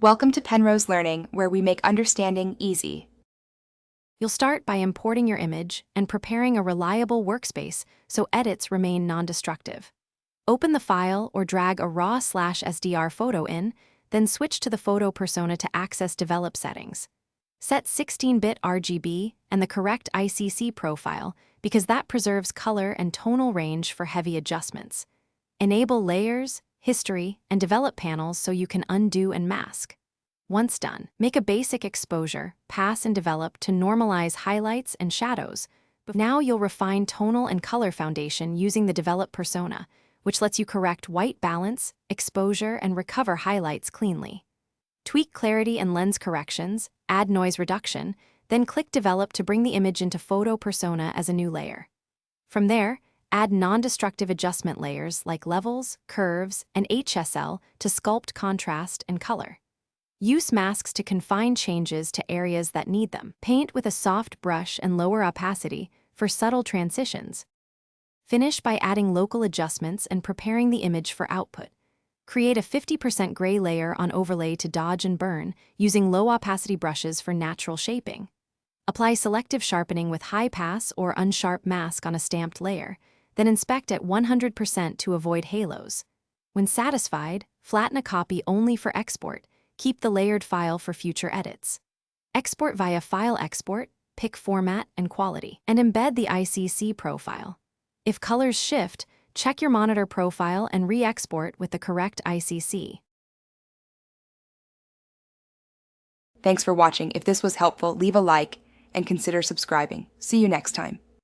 Welcome to Penrose Learning, where we make understanding easy. You'll start by importing your image and preparing a reliable workspace so edits remain non-destructive. Open the file or drag a RAW/SDR photo in, then switch to the photo persona to access develop settings. Set 16-bit RGB and the correct ICC profile because that preserves color and tonal range for heavy adjustments. Enable layers, history, and develop panels so you can undo and mask. Once done, make a basic exposure, pass and develop to normalize highlights and shadows. But now you'll refine tonal and color foundation using the develop persona, which lets you correct white balance, exposure, and recover highlights cleanly. Tweak clarity and lens corrections, add noise reduction, then click develop to bring the image into photo persona as a new layer. From there, add non-destructive adjustment layers like levels, curves, and HSL to sculpt contrast and color. Use masks to confine changes to areas that need them. Paint with a soft brush and lower opacity for subtle transitions. Finish by adding local adjustments and preparing the image for output. Create a 50% gray layer on overlay to dodge and burn using low opacity brushes for natural shaping. Apply selective sharpening with high pass or unsharp mask on a stamped layer, then inspect at 100% to avoid halos. When satisfied, flatten a copy only for export. Keep the layered file for future edits. Export via File Export, pick Format and Quality, and embed the ICC profile. If colors shift, check your monitor profile and re-export with the correct ICC. Thanks for watching. If this was helpful, leave a like and consider subscribing. See you next time.